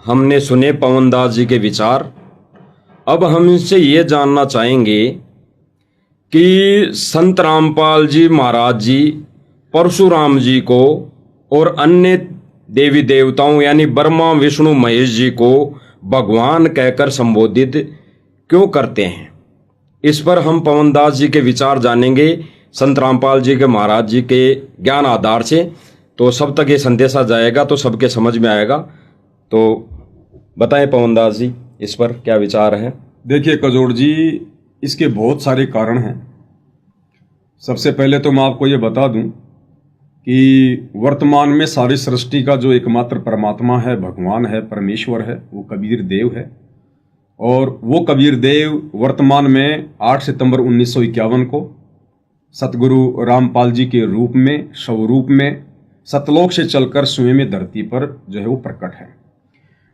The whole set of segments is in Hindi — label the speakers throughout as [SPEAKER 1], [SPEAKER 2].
[SPEAKER 1] हमने सुने पवनदास जी के विचार। अब हम इनसे ये जानना चाहेंगे कि संत रामपाल जी महाराज जी परशुराम जी को और अन्य देवी देवताओं यानी ब्रह्मा विष्णु महेश जी को भगवान कहकर संबोधित क्यों करते हैं। इस पर हम पवनदास जी के विचार जानेंगे संत रामपाल जी के महाराज जी के ज्ञान आधार से। तो सब तक ये संदेशा जाएगा तो सबके समझ में आएगा। तो बताएं पवनदास जी, इस पर क्या विचार है।
[SPEAKER 2] देखिए कजोड़ जी, इसके बहुत सारे कारण हैं। सबसे पहले तो मैं आपको ये बता दूं कि वर्तमान में सारी सृष्टि का जो एकमात्र परमात्मा है, भगवान है, परमेश्वर है, वो कबीर देव है। और वो कबीर देव वर्तमान में 8 सितंबर 1951 को सतगुरु रामपाल जी के रूप में, स्वरूप में सतलोक से चलकर स्वयं धरती पर जो है वो प्रकट है।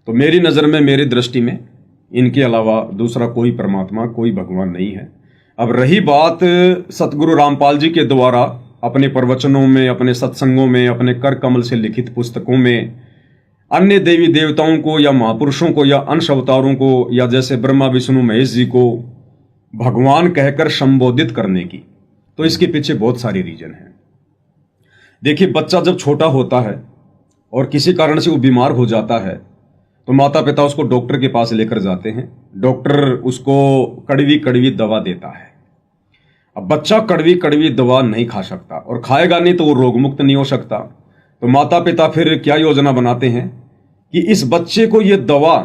[SPEAKER 2] तो मेरी नज़र में, मेरी दृष्टि में इनके अलावा दूसरा कोई परमात्मा, कोई भगवान नहीं है। अब रही बात सतगुरु रामपाल जी के द्वारा अपने प्रवचनों में, अपने सत्संगों में, अपने कर कमल से लिखित पुस्तकों में अन्य देवी देवताओं को या महापुरुषों को या अंश अवतारों को या जैसे ब्रह्मा विष्णु महेश जी को भगवान कहकर संबोधित करने की, तो इसके पीछे बहुत सारी रीजन है। देखिए, बच्चा जब छोटा होता है और किसी कारण से वो बीमार हो जाता है तो माता पिता उसको डॉक्टर के पास लेकर जाते हैं। डॉक्टर उसको कड़वी कड़वी दवा देता है। अब बच्चा कड़वी कड़वी दवा नहीं खा सकता और खाएगा नहीं तो वो रोग मुक्त नहीं हो सकता। तो माता पिता फिर क्या योजना बनाते हैं कि इस बच्चे को ये दवा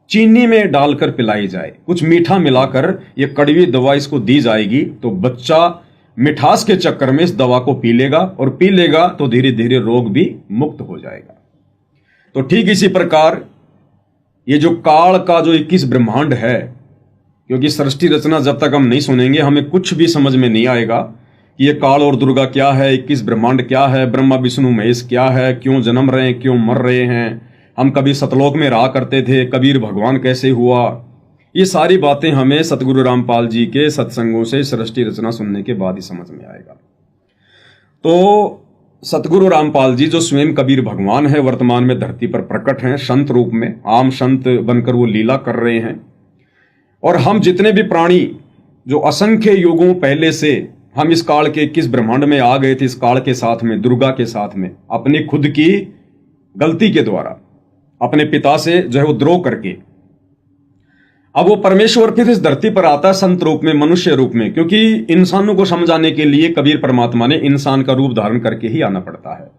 [SPEAKER 2] चीनी में डालकर पिलाई जाए, कुछ मीठा मिलाकर ये कड़वी दवा इसको दी जाएगी तो बच्चा मिठास के चक्कर में इस दवा को पी लेगा और पी लेगा तो धीरे धीरे रोग भी मुक्त हो जाएगा। तो ठीक इसी प्रकार ये जो काल का जो 21 ब्रह्मांड है, क्योंकि सृष्टि रचना जब तक हम नहीं सुनेंगे हमें कुछ भी समझ में नहीं आएगा कि ये काल और दुर्गा क्या है, 21 ब्रह्मांड क्या है, ब्रह्मा विष्णु महेश क्या है, क्यों जन्म रहे हैं, क्यों मर रहे हैं, हम कभी सतलोक में रहा करते थे, कबीर भगवान कैसे हुआ। ये सारी बातें हमें सतगुरु रामपाल जी के सत्संगों से सृष्टि रचना सुनने के बाद ही समझ में आएगा। तो सतगुरु रामपाल जी जो स्वयं कबीर भगवान है, वर्तमान में धरती पर प्रकट हैं, संत रूप में, आम संत बनकर वो लीला कर रहे हैं। और हम जितने भी प्राणी जो असंख्य युगों पहले से हम इस काल के 21 ब्रह्मांड में आ गए थे, इस काल के साथ में, दुर्गा के साथ में, अपनी खुद की गलती के द्वारा अपने पिता से जो है वो द्रोह करके अब वो परमेश्वर फिर इस धरती पर आता है संत रूप में, मनुष्य रूप में, क्योंकि इंसानों को समझाने के लिए कबीर परमात्मा ने इंसान का रूप धारण करके ही आना पड़ता है।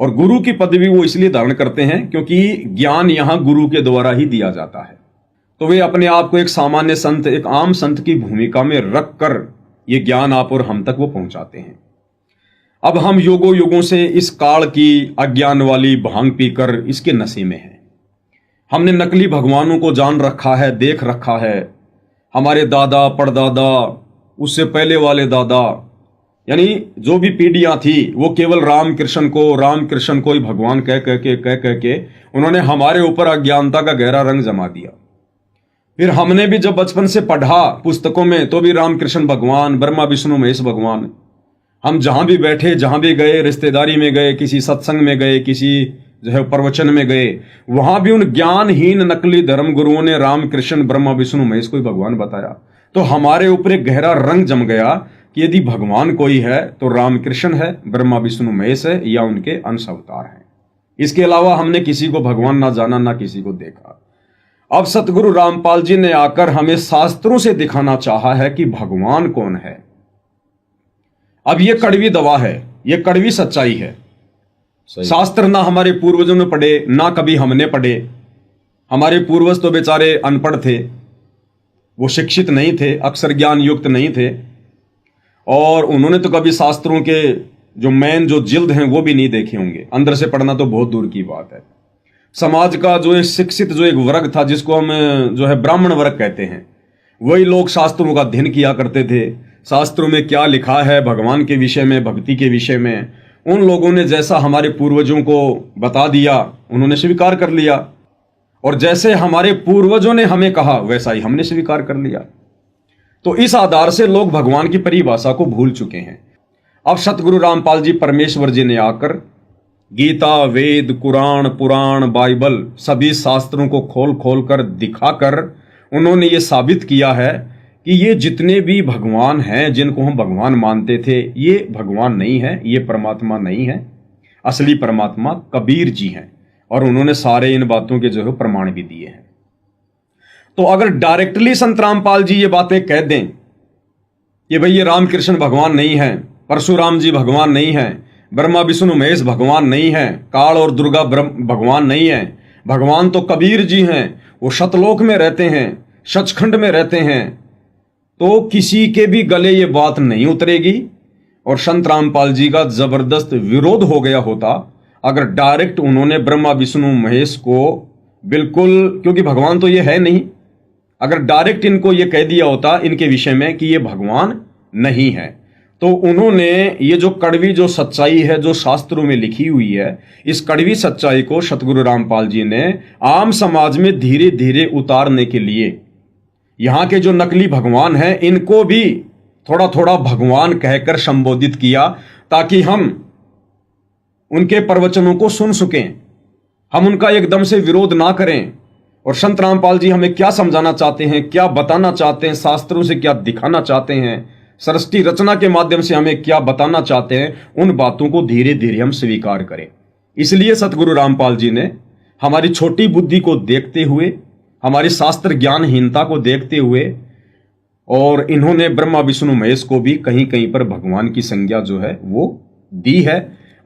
[SPEAKER 2] और गुरु की पदवी वो इसलिए धारण करते हैं क्योंकि ज्ञान यहां गुरु के द्वारा ही दिया जाता है। तो वे अपने आप को एक सामान्य संत, एक आम संत की भूमिका में रखकर ये ज्ञान आप और हम तक वो पहुंचाते हैं। अब हम युगों युगों से इस काल की अज्ञान वाली भांग पीकर इसके नशे में हैं। हमने नकली भगवानों को जान रखा है, देख रखा है। हमारे दादा परदादा, उससे पहले वाले दादा, यानी जो भी पीढ़ियां थी वो केवल राम कृष्ण को ही भगवान कह के उन्होंने हमारे ऊपर अज्ञानता का गहरा रंग जमा दिया। फिर हमने भी जब बचपन से पढ़ा पुस्तकों में तो भी राम कृष्ण भगवान, ब्रह्मा विष्णु महेश भगवान। हम जहां भी बैठे, जहां भी गए, रिश्तेदारी में गए, किसी सत्संग में गए, किसी जो है प्रवचन में गए, वहां भी उन ज्ञानहीन नकली धर्म गुरुओं ने राम कृष्ण ब्रह्मा विष्णु महेश को ही भगवान बताया। तो हमारे ऊपर एक गहरा रंग जम गया कि यदि भगवान कोई है तो राम कृष्ण है, ब्रह्मा विष्णु महेश है या उनके अंश अवतार हैं। इसके अलावा हमने किसी को भगवान ना जाना, ना किसी को देखा। अब सतगुरु रामपाल जी ने आकर हमें शास्त्रों से दिखाना चाहा है कि भगवान कौन है। अब ये कड़वी दवा है, ये कड़वी सच्चाई है। शास्त्र ना हमारे पूर्वजों ने पढ़े, ना कभी हमने पढ़े। हमारे पूर्वज तो बेचारे अनपढ़ थे, वो शिक्षित नहीं थे, अक्षर ज्ञान युक्त नहीं थे, और उन्होंने तो कभी शास्त्रों के जो मेन जो जिल्द हैं वो भी नहीं देखे होंगे। अंदर से पढ़ना तो बहुत दूर की बात है। समाज का जो एक शिक्षित जो एक वर्ग था, जिसको हम जो है ब्राह्मण वर्ग कहते हैं, वही लोग शास्त्रों का अध्ययन किया करते थे। शास्त्रों में क्या लिखा है भगवान के विषय में, भक्ति के विषय में, उन लोगों ने जैसा हमारे पूर्वजों को बता दिया उन्होंने स्वीकार कर लिया, और जैसे हमारे पूर्वजों ने हमें कहा वैसा ही हमने स्वीकार कर लिया। तो इस आधार से लोग भगवान की परिभाषा को भूल चुके हैं। अब सतगुरु रामपाल जी परमेश्वर जी ने आकर गीता, वेद, कुरान, पुराण, बाइबल सभी शास्त्रों को खोल खोल कर दिखाकर उन्होंने ये साबित किया है कि ये जितने भी भगवान हैं जिनको हम भगवान मानते थे, ये भगवान नहीं है, ये परमात्मा नहीं है। असली परमात्मा कबीर जी हैं और उन्होंने सारे इन बातों के जो है प्रमाण भी दिए हैं। तो अगर डायरेक्टली संत रामपाल जी ये बातें कह दें कि भाई ये रामकृष्ण भगवान नहीं है, परशुराम जी भगवान नहीं है, ब्रह्मा विष्णु महेश भगवान नहीं है, काल और दुर्गा भगवान नहीं है, भगवान तो कबीर जी हैं, वो सतलोक में रहते हैं, सचखंड में रहते हैं, तो किसी के भी गले ये बात नहीं उतरेगी। और संत रामपाल जी का जबरदस्त विरोध हो गया होता अगर डायरेक्ट उन्होंने ब्रह्मा विष्णु महेश को बिल्कुल, क्योंकि भगवान तो ये है नहीं, अगर डायरेक्ट इनको ये कह दिया होता इनके विषय में कि ये भगवान नहीं है, तो उन्होंने ये जो कड़वी जो सच्चाई है जो शास्त्रों में लिखी हुई है, इस कड़वी सच्चाई को सतगुरु रामपाल जी ने आम समाज में धीरे धीरे उतारने के लिए यहाँ के जो नकली भगवान हैं इनको भी थोड़ा थोड़ा भगवान कहकर संबोधित किया, ताकि हम उनके प्रवचनों को सुन सकें, हम उनका एकदम से विरोध ना करें। और संत रामपाल जी हमें क्या समझाना चाहते हैं, क्या बताना चाहते हैं, शास्त्रों से क्या दिखाना चाहते हैं, सृष्टि रचना के माध्यम से हमें क्या बताना चाहते हैं, उन बातों को धीरे धीरे हम स्वीकार करें। इसलिए सतगुरु रामपाल जी ने हमारी छोटी बुद्धि को देखते हुए, हमारी शास्त्र ज्ञानहीनता को देखते हुए, और इन्होंने ब्रह्मा विष्णु महेश को भी कहीं कहीं पर भगवान की संज्ञा जो है वो दी है।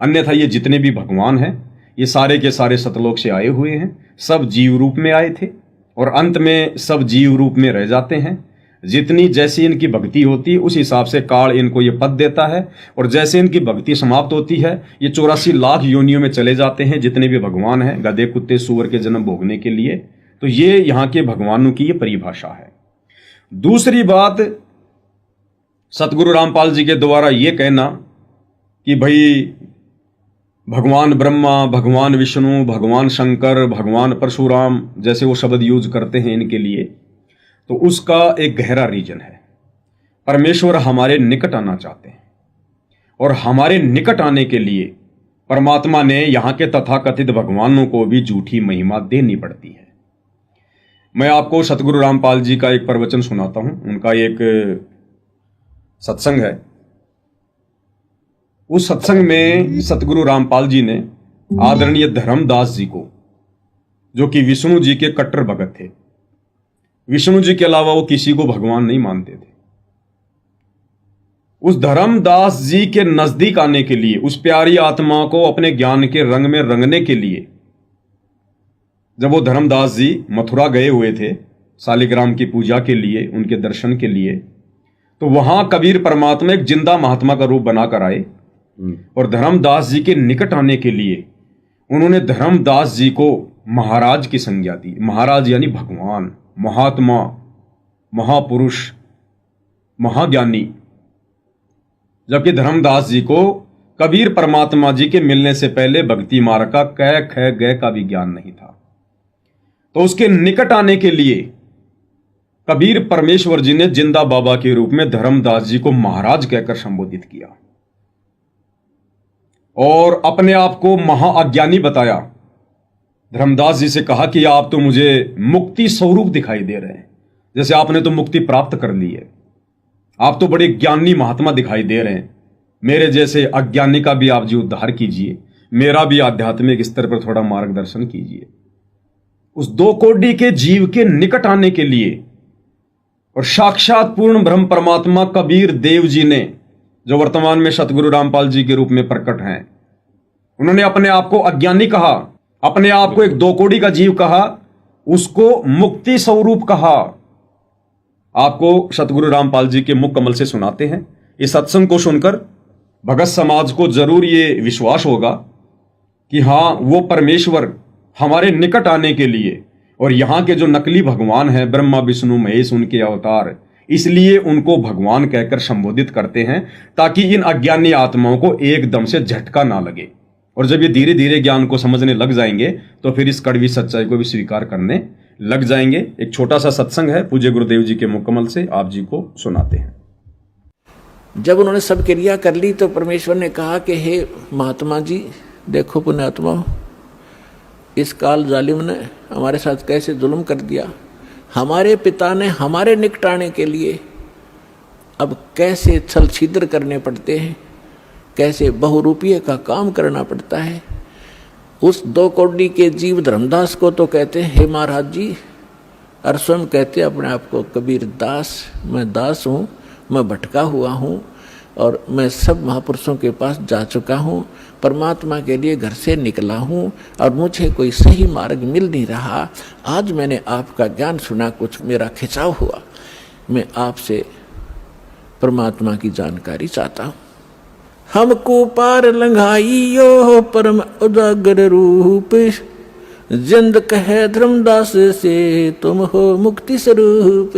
[SPEAKER 2] अन्यथा ये जितने भी भगवान हैं ये सारे के सारे सतलोक से आए हुए हैं, सब जीव रूप में आए थे और अंत में सब जीव रूप में रह जाते हैं। जितनी जैसी इनकी भक्ति होती है उस हिसाब से काल इनको ये पद देता है, और जैसे इनकी भक्ति समाप्त होती है ये 84 लाख योनियों में चले जाते हैं, जितने भी भगवान हैं, गधे कुत्ते सूअर के जन्म भोगने के लिए। तो ये यहाँ के भगवानों की ये परिभाषा है। दूसरी बात, सतगुरु रामपाल जी के द्वारा ये कहना कि भाई भगवान ब्रह्मा, भगवान विष्णु, भगवान शंकर, भगवान परशुराम जैसे वो शब्द यूज करते हैं इनके लिए, तो उसका एक गहरा रीजन है। परमेश्वर हमारे निकट आना चाहते हैं और हमारे निकट आने के लिए परमात्मा ने यहाँ के तथाकथित भगवानों को भी झूठी महिमा देनी पड़ती है। मैं आपको सतगुरु रामपाल जी का एक प्रवचन सुनाता हूं। उनका एक सत्संग है। उस सत्संग में सतगुरु रामपाल जी ने आदरणीय धर्मदास जी को, जो कि विष्णु जी के कट्टर भगत थे, विष्णु जी के अलावा वो किसी को भगवान नहीं मानते थे, उस धर्मदास जी के नजदीक आने के लिए, उस प्यारी आत्मा को अपने ज्ञान के रंग में रंगने के लिए, जब वो धर्मदास जी मथुरा गए हुए थे शालिग्राम की पूजा के लिए, उनके दर्शन के लिए, तो वहां कबीर परमात्मा एक जिंदा महात्मा का रूप बनाकर आए और धर्मदास जी के निकट आने के लिए उन्होंने धर्मदास जी को महाराज की संज्ञा दी। महाराज यानी भगवान, महात्मा, महापुरुष, महाज्ञानी। जबकि धर्मदास जी को कबीर परमात्मा जी के मिलने से पहले भक्ति मार्ग का कै ख गय का भी ज्ञान नहीं था। तो उसके निकट आने के लिए कबीर परमेश्वर जी ने जिंदा बाबा के रूप में धर्मदास जी को महाराज कहकर संबोधित किया और अपने आप को महाअज्ञानी बताया। धर्मदास जी से कहा कि आप तो मुझे मुक्ति स्वरूप दिखाई दे रहे हैं, जैसे आपने तो मुक्ति प्राप्त कर ली है, आप तो बड़े ज्ञानी महात्मा दिखाई दे रहे हैं, मेरे जैसे अज्ञानी का भी आप जी उद्धार कीजिए, मेरा भी आध्यात्मिक स्तर पर थोड़ा मार्गदर्शन कीजिए। उस 2 कोटि के जीव के निकट आने के लिए और साक्षात पूर्ण ब्रह्म परमात्मा कबीर देव जी ने, जो वर्तमान में सतगुरु रामपाल जी के रूप में प्रकट हैं, उन्होंने अपने आप को अज्ञानी कहा, अपने आप को एक 2 कोटि का जीव कहा, उसको मुक्ति स्वरूप कहा। आपको सतगुरु रामपाल जी के मुख कमल से सुनाते हैं। इस सत्संग को सुनकर भगत समाज को जरूर ये विश्वास होगा कि हाँ, वो परमेश्वर हमारे निकट आने के लिए, और यहाँ के जो नकली भगवान हैं ब्रह्मा विष्णु महेश, उनके अवतार, इसलिए उनको भगवान कहकर संबोधित करते हैं ताकि इन अज्ञानी आत्माओं को एकदम से झटका ना लगे। और जब ये धीरे धीरे ज्ञान को समझने लग जाएंगे तो फिर इस कड़वी सच्चाई को भी स्वीकार करने लग जाएंगे। एक छोटा सा सत्संग है, पूज्य गुरुदेव जी के मुकम्मल से आप जी को सुनाते हैं।
[SPEAKER 3] जब उन्होंने सब क्रिया कर ली तो परमेश्वर ने कहा कि हे महात्मा जी, देखो पुण्यात्मा, इस काल जालिम ने हमारे साथ कैसे जुल्म कर दिया। हमारे पिता ने हमारे निकटाने के लिए अब कैसे छल छिद्र करने पड़ते हैं, कैसे बहुरूपीय का काम करना पड़ता है। उस 2 कौड़ी के जीव धर्मदास को तो कहते हैं हे महाराज जी, और स्वयं कहते अपने आप को कबीर दास, मैं दास हूँ, मैं भटका हुआ हूँ और मैं सब महापुरुषों के पास जा चुका हूँ, परमात्मा के लिए घर से निकला हूँ और मुझे कोई सही मार्ग मिल नहीं रहा। आज मैंने आपका ज्ञान सुना, कुछ मेरा खिंचाव हुआ, मैं आपसे परमात्मा की जानकारी चाहता हूँ। हमको पार लंघाइयो परम उजागर रूप, जिंद कहे धर्मदास से तुम हो मुक्ति स्वरूप।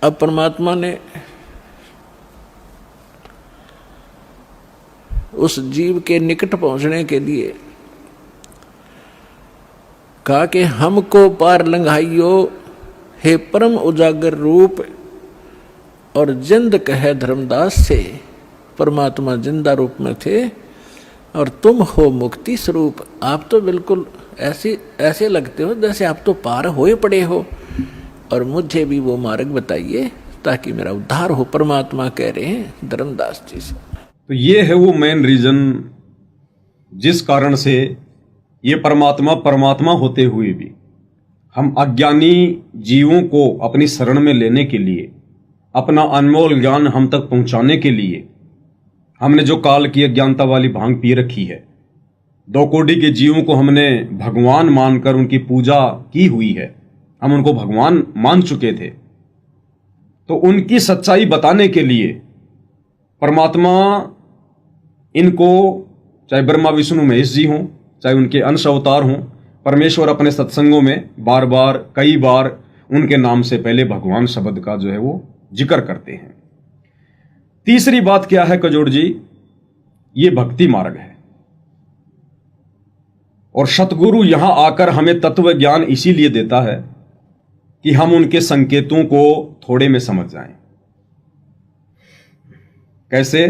[SPEAKER 3] अब परमात्मा ने उस जीव के निकट पहुंचने के लिए कहा कि हमको पार लंघाइयो हे परम उजागर रूप, और जिंद कहे धर्मदास से, परमात्मा जिंदा रूप में थे और तुम हो मुक्ति स्वरूप। आप तो बिल्कुल ऐसे लगते हो जैसे आप तो पार होए पड़े हो, और मुझे भी वो मार्ग बताइए ताकि मेरा उद्धार हो। परमात्मा कह रहे हैं धर्मदास जी से।
[SPEAKER 2] तो ये है वो मेन रीजन जिस कारण से ये परमात्मा होते हुए भी हम अज्ञानी जीवों को अपनी शरण में लेने के लिए, अपना अनमोल ज्ञान हम तक पहुंचाने के लिए हमने जो काल की अज्ञानता वाली भांग पी रखी है, 2 कौड़ी के जीवों को हमने भगवान मानकर उनकी पूजा की हुई है, हम उनको भगवान मान चुके थे। तो उनकी सच्चाई बताने के लिए परमात्मा इनको, चाहे ब्रह्मा विष्णु महेश जी हों, चाहे उनके अंश अवतार हों, परमेश्वर अपने सत्संगों में बार बार कई बार उनके नाम से पहले भगवान शब्द का जो है वो जिक्र करते हैं। तीसरी बात क्या है कजोड़ जी, ये भक्ति मार्ग है और सतगुरु यहां आकर हमें तत्व ज्ञान इसीलिए देता है कि हम उनके संकेतों को थोड़े में समझ जाएं। कैसे?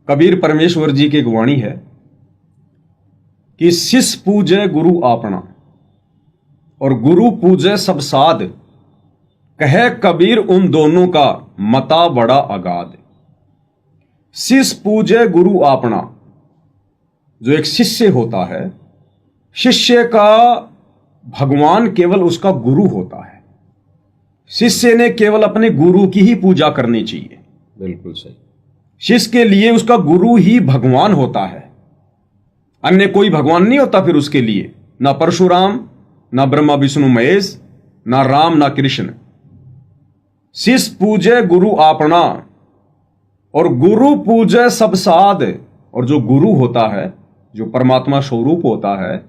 [SPEAKER 2] कबीर परमेश्वर जी की वाणी है कि शिष पूजे गुरु आपना और गुरु पूजे सब साध, कहे कबीर उन दोनों का मता बड़ा अगाध। शिष पूजे गुरु आपना, जो एक शिष्य होता है, शिष्य का भगवान केवल उसका गुरु होता है। शिष्य ने केवल अपने गुरु की ही पूजा करनी चाहिए।
[SPEAKER 1] बिल्कुल सही।
[SPEAKER 2] शिष्य के लिए उसका गुरु ही भगवान होता है, अन्य कोई भगवान नहीं होता फिर उसके लिए, ना परशुराम, ना ब्रह्मा विष्णु महेश, ना राम, ना कृष्ण। शिष्य पूजे गुरु आपना और गुरु पूजे सब साध। और जो गुरु होता है, जो परमात्मा स्वरूप होता है,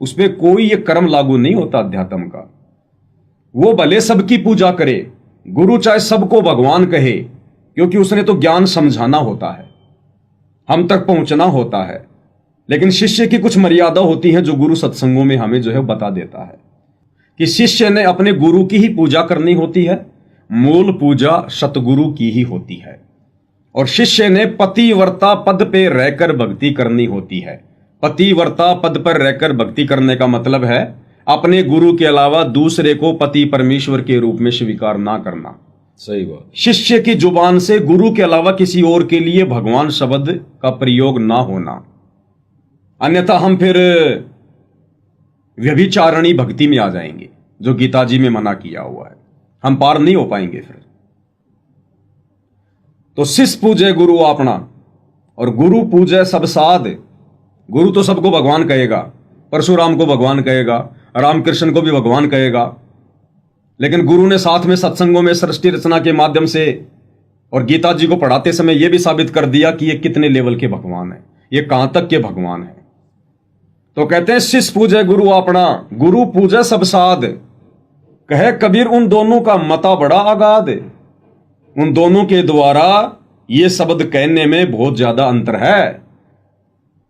[SPEAKER 2] उसमें कोई ये कर्म लागू नहीं होता अध्यात्म का। वो भले सबकी पूजा करे, गुरु चाहे सबको भगवान कहे, क्योंकि उसने तो ज्ञान समझाना होता है, हम तक पहुंचना होता है। लेकिन शिष्य की कुछ मर्यादा होती है जो गुरु सत्संगों में हमें जो है बता देता है कि शिष्य ने अपने गुरु की ही पूजा करनी होती है, मूल पूजा सतगुरु की ही होती है। और शिष्य ने पतिव्रता पद पे रहकर भक्ति करनी होती है। पतिव्रता पद पर रहकर भक्ति करने का मतलब है अपने गुरु के अलावा दूसरे को पति परमेश्वर के रूप में स्वीकार ना करना।
[SPEAKER 1] सही बात।
[SPEAKER 2] शिष्य की जुबान से गुरु के अलावा किसी और के लिए भगवान शब्द का प्रयोग ना होना, अन्यथा हम फिर व्यभिचारणी भक्ति में आ जाएंगे, जो गीता जी में मना किया हुआ है। हम पार नहीं हो पाएंगे फिर। तो शिष्य पूजे गुरु आपना और गुरु पूजे सब साध। गुरु तो सबको भगवान कहेगा, परशुराम को भगवान कहेगा, रामकृष्ण को भी भगवान कहेगा, लेकिन गुरु ने साथ में सत्संगों में सृष्टि रचना के माध्यम से और गीता जी को पढ़ाते समय यह भी साबित कर दिया कि ये कितने लेवल के भगवान है, ये कहां तक के भगवान है। तो कहते हैं शिष्य पूजे गुरु आपना, गुरु पूजे सब साध। कहे कबीर उन दोनों का मता बड़ा अगाध है, उन दोनों के द्वारा ये शब्द कहने में बहुत ज्यादा अंतर है।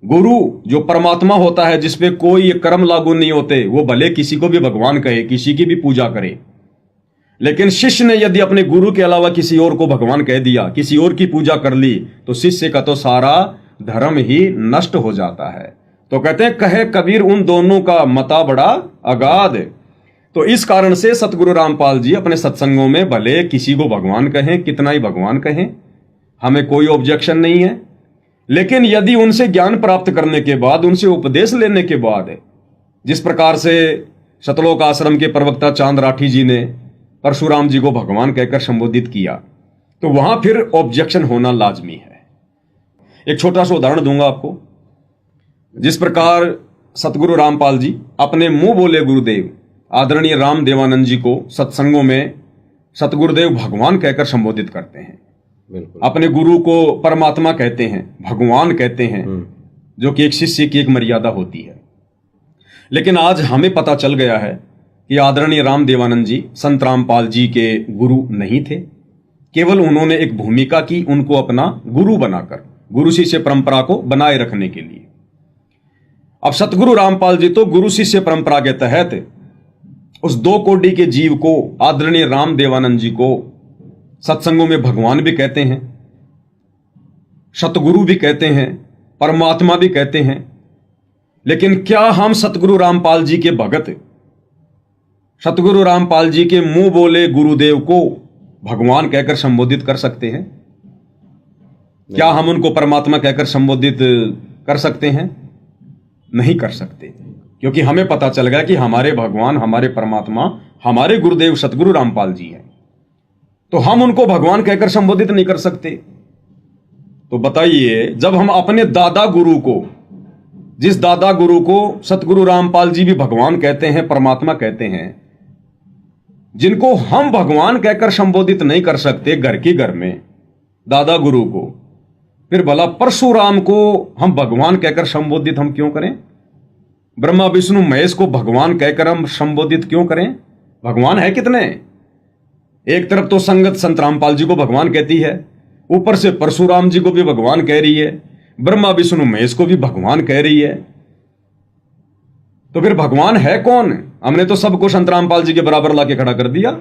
[SPEAKER 2] गुरु जो परमात्मा होता है, जिसपे कोई कर्म लागू नहीं होते, वो भले किसी को भी भगवान कहे, किसी की भी पूजा करे, लेकिन शिष्य ने यदि अपने गुरु के अलावा किसी और को भगवान कह दिया, किसी और की पूजा कर ली, तो शिष्य का तो सारा धर्म ही नष्ट हो जाता है। तो कहते हैं कहे कबीर उन दोनों का मता बड़ा अगाध। तो इस कारण से सतगुरु रामपाल जी अपने सत्संगों में भले किसी को भगवान कहें, कितना ही भगवान कहें, हमें कोई ऑब्जेक्शन नहीं है, लेकिन यदि उनसे ज्ञान प्राप्त करने के बाद, उनसे उपदेश लेने के बाद, जिस प्रकार से सतलोक आश्रम के प्रवक्ता चांद राठी जी ने परशुराम जी को भगवान कहकर संबोधित किया, तो वहां फिर ऑब्जेक्शन होना लाजमी है। एक छोटा सा उदाहरण दूंगा आपको। जिस प्रकार सतगुरु रामपाल जी अपने मुंह बोले गुरुदेव आदरणीय राम देवानंद जी को सत्संगों में सतगुरुदेव भगवान कहकर संबोधित करते हैं,
[SPEAKER 1] बिल्कुल।
[SPEAKER 2] अपने गुरु को परमात्मा कहते हैं, भगवान कहते हैं, जो कि एक शिष्य की एक मर्यादा होती है। लेकिन आज हमें पता चल गया है कि आदरणीय राम देवानंद जी संत रामपाल जी के गुरु नहीं थे, केवल उन्होंने एक भूमिका की, उनको अपना गुरु बनाकर, गुरु शिष्य परंपरा को बनाए रखने के लिए। अब सतगुरु रामपाल जी तो गुरु शिष्य परंपरा के तहत उस 2 कोटि के जीव को, आदरणीय राम देवानंद जी को सत्संगों में भगवान भी कहते हैं, सतगुरु भी कहते हैं, परमात्मा भी कहते हैं। लेकिन क्या हम सतगुरु रामपाल जी के भगत, सतगुरु रामपाल जी के मुंह बोले गुरुदेव को भगवान कहकर संबोधित कर सकते हैं? क्या हम उनको परमात्मा कहकर संबोधित कर सकते हैं? नहीं कर सकते, क्योंकि हमें पता चल गया कि हमारे भगवान, हमारे परमात्मा, हमारे गुरुदेव सतगुरु रामपाल जी हैं, तो हम उनको भगवान कहकर संबोधित नहीं कर सकते। तो बताइए, जब हम अपने दादा गुरु को, जिस दादा गुरु को सतगुरु रामपाल जी भी भगवान कहते हैं, परमात्मा कहते हैं, जिनको हम भगवान कहकर संबोधित नहीं कर सकते घर की घर में दादा गुरु को, फिर भला परशुराम को हम भगवान कहकर संबोधित हम क्यों करें? ब्रह्मा विष्णु महेश को भगवान कहकर हम संबोधित क्यों करें? भगवान है कितने? एक तरफ तो संगत संत रामपाल जी को भगवान कहती है, ऊपर से परशुराम जी को भी भगवान कह रही है, ब्रह्मा विष्णु महेश को भी भगवान कह रही है। तो फिर भगवान है कौन? हमने तो सबको संत रामपाल जी के बराबर लाके खड़ा कर दिया।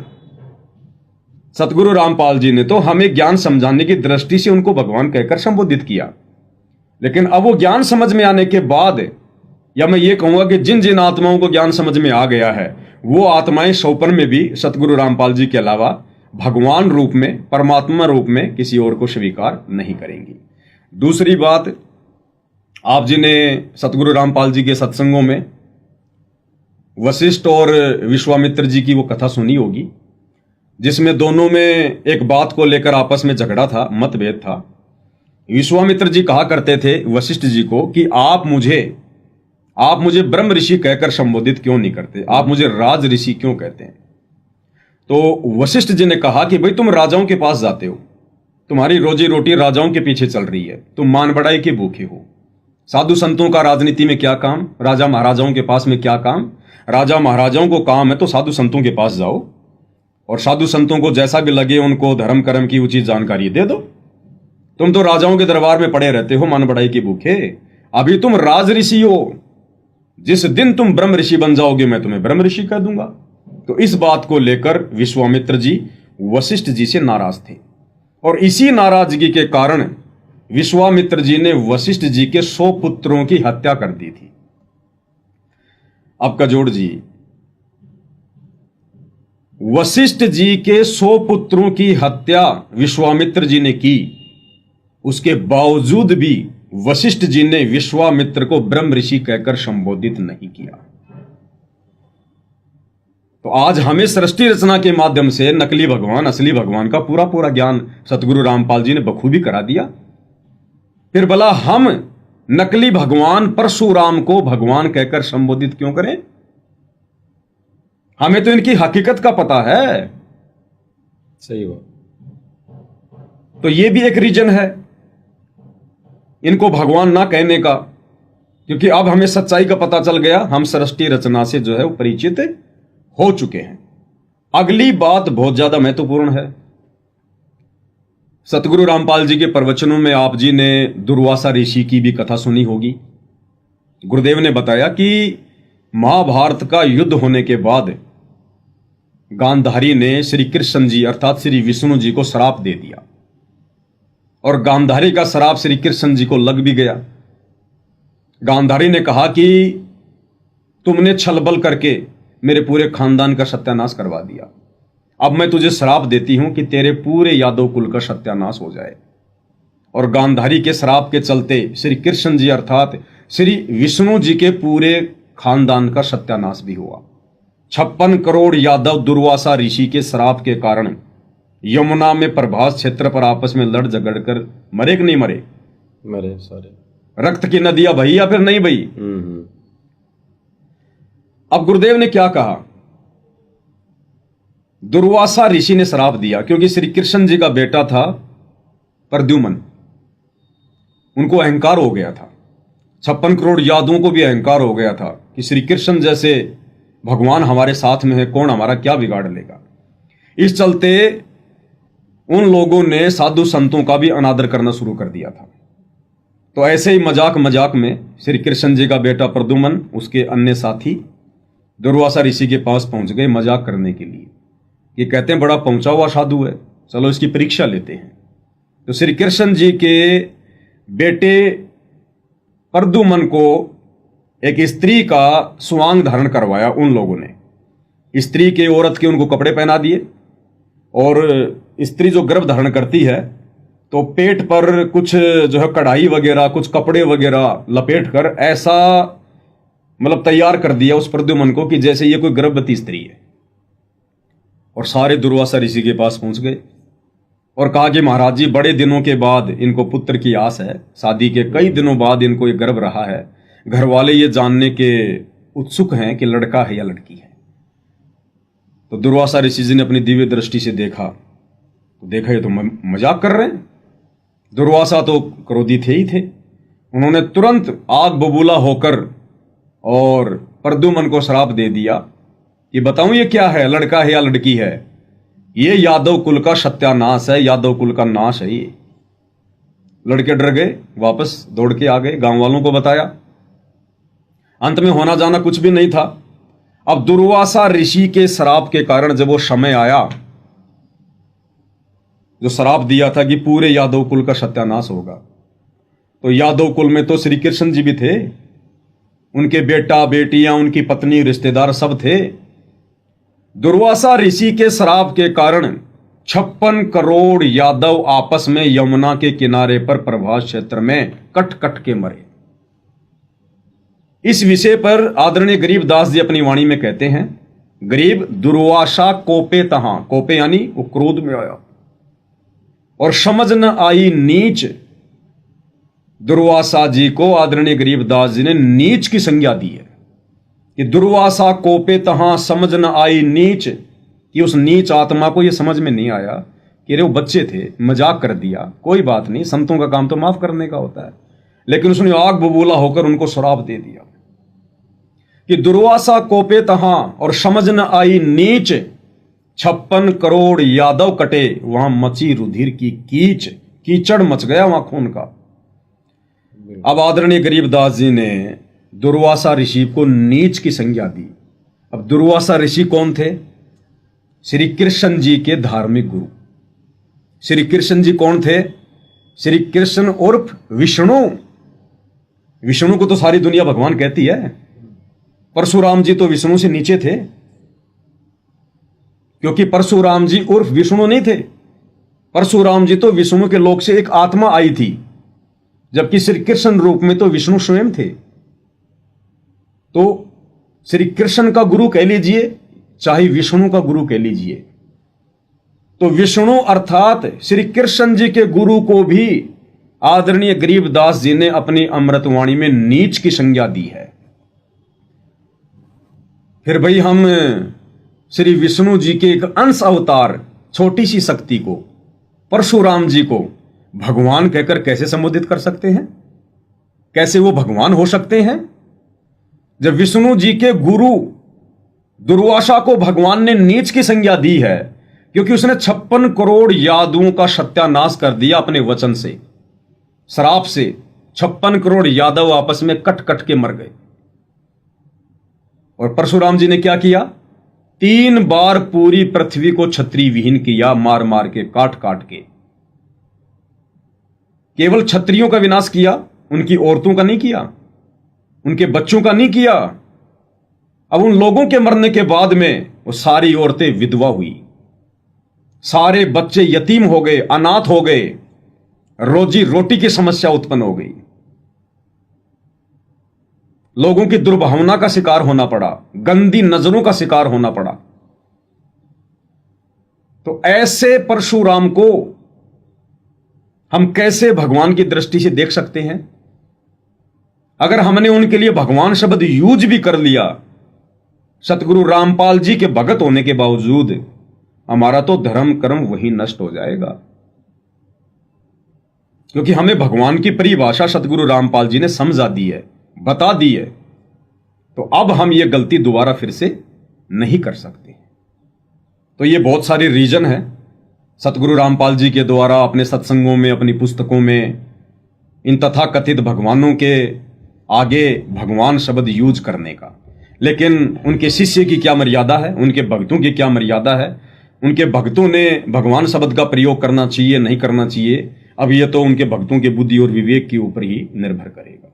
[SPEAKER 2] सतगुरु रामपाल जी ने तो हमें ज्ञान समझाने की दृष्टि से उनको भगवान कहकर संबोधित किया, लेकिन अब वो ज्ञान समझ में आने के बाद, या मैं ये कहूंगा कि जिन जिन आत्माओं को ज्ञान समझ में आ गया है, वो आत्माएं सौपन में भी सतगुरु रामपाल जी के अलावा भगवान रूप में, परमात्मा रूप में किसी और को स्वीकार नहीं करेंगी। दूसरी बात, आप जी ने सतगुरु रामपाल जी के सत्संगों में वशिष्ठ और विश्वामित्र जी की वो कथा सुनी होगी, जिसमें दोनों में एक बात को लेकर आपस में झगड़ा था, मतभेद था। विश्वामित्र जी कहा करते थे वशिष्ठ जी को कि आप मुझे ब्रह्म ऋषि कहकर संबोधित क्यों नहीं करते, आप मुझे राज ऋषि क्यों कहते हैं? तो वशिष्ठ जी ने कहा कि भाई तुम राजाओं के पास जाते हो, तुम्हारी रोजी रोटी राजाओं के पीछे चल रही है, तुम मान बढ़ाई के भूखे हो। साधु संतों का राजनीति में क्या काम, राजा महाराजाओं के पास में क्या काम? राजा महाराजाओं को काम है तो साधु संतों के पास जाओ, और साधु संतों को जैसा भी लगे उनको धर्म कर्म की उचित जानकारी दे दो। तुम तो राजाओं के दरबार में पड़े रहते हो मान बढ़ाई के भूखे। अभी तुम राज ऋषि हो, जिस दिन तुम ब्रह्म ऋषि बन जाओगे मैं तुम्हें ब्रह्म ऋषि कह दूंगा। तो इस बात को लेकर विश्वामित्र जी वशिष्ठ जी से नाराज थे, और इसी नाराजगी के कारण विश्वामित्र जी ने वशिष्ठ जी के 100 पुत्रों की हत्या कर दी थी। अब कजोड़ जी, वशिष्ठ जी के 100 पुत्रों की हत्या विश्वामित्र जी ने की, उसके बावजूद भी वशिष्ठ जी ने विश्वामित्र को ब्रह्म ऋषि कहकर संबोधित नहीं किया। तो आज हमें सृष्टि रचना के माध्यम से नकली भगवान, असली भगवान का पूरा पूरा ज्ञान सतगुरु रामपाल जी ने बखूबी करा दिया। फिर भला हम नकली भगवान परशुराम को भगवान कहकर संबोधित क्यों करें? हमें तो इनकी हकीकत का पता है।
[SPEAKER 1] सही बात।
[SPEAKER 2] तो ये भी एक रीजन है इनको भगवान ना कहने का, क्योंकि अब हमें सच्चाई का पता चल गया, हम सृष्टि रचना से जो है वो परिचित हो चुके हैं। अगली बात बहुत ज्यादा महत्वपूर्ण है। सतगुरु रामपाल जी के प्रवचनों में आप जी ने दुर्वासा ऋषि की भी कथा सुनी होगी। गुरुदेव ने बताया कि महाभारत का युद्ध होने के बाद गांधारी ने श्री कृष्ण जी अर्थात श्री विष्णु जी को श्राप दे दिया, और गांधारी का श्राप श्री कृष्ण जी को लग भी गया। गांधारी ने कहा कि तुमने छलबल करके मेरे पूरे खानदान का सत्यानाश करवा दिया, अब मैं तुझे श्राप देती हूं कि तेरे पूरे यादव कुल का सत्यानाश हो जाए। और गांधारी के श्राप के चलते श्री कृष्ण जी अर्थात श्री विष्णु जी के पूरे खानदान का सत्यानाश भी हुआ। 56 करोड़ यादव दुर्वासा ऋषि के श्राप के कारण यमुना में प्रभास क्षेत्र पर आपस में लड़ झगड़ कर मरे कि नहीं मरे?
[SPEAKER 1] मरे सारे।
[SPEAKER 2] रक्त की नदियां बही या फिर नहीं बही? अब गुरुदेव ने क्या कहा? दुर्वासा ऋषि ने श्राप दिया क्योंकि श्री कृष्ण जी का बेटा था प्रद्युम्न, उनको अहंकार हो गया था। 56 करोड़ यादवों को भी अहंकार हो गया था कि श्री कृष्ण जैसे भगवान हमारे साथ में है, कौन हमारा क्या बिगाड़ लेगा। इस चलते उन लोगों ने साधु संतों का भी अनादर करना शुरू कर दिया था। तो ऐसे ही मजाक मजाक में श्री कृष्ण जी का बेटा प्रद्युम्न, उसके अन्य साथी दुर्वासा ऋषि के पास पहुंच गए मजाक करने के लिए। ये कहते हैं बड़ा पहुंचा हुआ साधु है, चलो इसकी परीक्षा लेते हैं। तो श्री कृष्ण जी के बेटे प्रद्युम्न को एक स्त्री का स्वांग धारण करवाया उन लोगों ने। स्त्री के, औरत के उनको कपड़े पहना दिए, और स्त्री जो गर्भ धारण करती है तो पेट पर कुछ जो है कढ़ाई वगैरह, कुछ कपड़े वगैरह लपेट कर ऐसा मतलब तैयार कर दिया उस प्रद्युम्न को कि जैसे ये कोई गर्भवती स्त्री है। और सारे दुर्वासा ऋषि के पास पहुंच गए और कहा कि महाराज जी, बड़े दिनों के बाद इनको पुत्र की आस है, शादी के कई दिनों बाद इनको ये गर्भ रहा है, घर वाले ये जानने के उत्सुक हैं कि लड़का है या लड़की है। तो दुर्वासा ऋषि जी ने अपनी दिव्य दृष्टि से देखा, तो देखा ये तो मजाक कर रहे हैं। दुर्वासा तो क्रोधी थे ही थे। उन्होंने तुरंत आग बबूला होकर और प्रद्युम्न को श्राप दे दिया कि बताऊं ये क्या है, लड़का है या लड़की है? ये यादव कुल का सत्यानाश है, यादव कुल का नाश है ये। लड़के डर गए, वापस दौड़ के आ गए, गांव वालों को बताया। अंत में होना जाना कुछ भी नहीं था। अब दुर्वासा ऋषि के श्राप के कारण जब वो समय आया, जो श्राप दिया था कि पूरे यादव कुल का सत्यानाश होगा, तो यादव कुल में तो श्री कृष्ण जी भी थे, उनके बेटा बेटियां, उनकी पत्नी, रिश्तेदार सब थे। दुर्वासा ऋषि के श्राप के कारण 56 करोड़ यादव आपस में यमुना के किनारे पर प्रभास क्षेत्र में कट कट के मरे। इस विषय पर आदरणीय गरीबदास जी अपनी वाणी में कहते हैं, गरीब दुर्वासा कोपे तहां, कोपे यानी वो क्रोध में आया और समझ न आई नीच। दुर्वासा जी को आदरणीय गरीबदास जी ने नीच की संज्ञा दी है कि दुर्वासा कोपे तहां समझ न आई नीच, कि उस नीच आत्मा को यह समझ में नहीं आया कि रे वो बच्चे थे, मजाक कर दिया, कोई बात नहीं, संतों का काम तो माफ करने का होता है। लेकिन उसने आग बबूला होकर उनको श्राप दे दिया कि दुर्वासा कोपे तहां और समझ न आई नीच, 56 करोड़ यादव कटे, वहां मची रुधिर की कीच, कीचड़ मच गया वहां खून का। अब आदरणीय गरीबदास जी ने दुर्वासा ऋषि को नीच की संज्ञा दी। अब दुर्वासा ऋषि कौन थे? श्री कृष्ण जी के धार्मिक गुरु। श्री कृष्ण जी कौन थे? श्री कृष्ण उर्फ विष्णु। विष्णु को तो सारी दुनिया भगवान कहती है। परशुराम जी तो विष्णु से नीचे थे, क्योंकि परशुराम जी उर्फ विष्णु नहीं थे। परशुराम जी तो विष्णु के लोक से एक आत्मा आई थी, जबकि श्री कृष्ण रूप में तो विष्णु स्वयं थे। तो श्री कृष्ण का गुरु कह लीजिए, चाहे विष्णु का गुरु कह लीजिए, तो विष्णु अर्थात श्री कृष्ण जी के गुरु को भी आदरणीय गरीबदास जी ने अपनी अमृतवाणी में नीच की संज्ञा दी है। फिर भाई हम श्री विष्णु जी के एक अंश अवतार, छोटी सी शक्ति को, परशुराम जी को भगवान कहकर कैसे संबोधित कर सकते हैं? कैसे वो भगवान हो सकते हैं? जब विष्णु जी के गुरु दुर्वासा को भगवान ने नीच की संज्ञा दी है क्योंकि उसने 56 करोड़ यादवों का सत्यानाश कर दिया अपने वचन से, श्राप से। 56 करोड़ यादव आपस में कट कट के मर गए। और परशुराम जी ने क्या किया? 3 बार पूरी पृथ्वी को क्षत्रिय विहीन किया, मार मार के, काट काट के। केवल क्षत्रियों का विनाश किया, उनकी औरतों का नहीं किया, उनके बच्चों का नहीं किया। अब उन लोगों के मरने के बाद में वो सारी औरतें विधवा हुई, सारे बच्चे यतीम हो गए, अनाथ हो गए, रोजी रोटी की समस्या उत्पन्न हो गई, लोगों की दुर्भावना का शिकार होना पड़ा, गंदी नजरों का शिकार होना पड़ा। तो ऐसे परशुराम को हम कैसे भगवान की दृष्टि से देख सकते हैं? अगर हमने उनके लिए भगवान शब्द यूज भी कर लिया, सतगुरु रामपाल जी के भगत होने के बावजूद, हमारा तो धर्म कर्म वही नष्ट हो जाएगा। क्योंकि हमें भगवान की परिभाषा सतगुरु रामपाल जी ने समझा दी है, बता दी है। तो अब हम ये गलती दोबारा फिर से नहीं कर सकते। तो ये बहुत सारे रीजन है सतगुरु रामपाल जी के द्वारा अपने सत्संगों में, अपनी पुस्तकों में इन तथाकथित भगवानों के आगे भगवान शब्द यूज करने का। लेकिन उनके शिष्य की क्या मर्यादा है, उनके भक्तों की क्या मर्यादा है, उनके भक्तों ने भगवान शब्द का प्रयोग करना चाहिए नहीं करना चाहिए, अब यह तो उनके भक्तों के बुद्धि और विवेक के ऊपर ही निर्भर करेगा।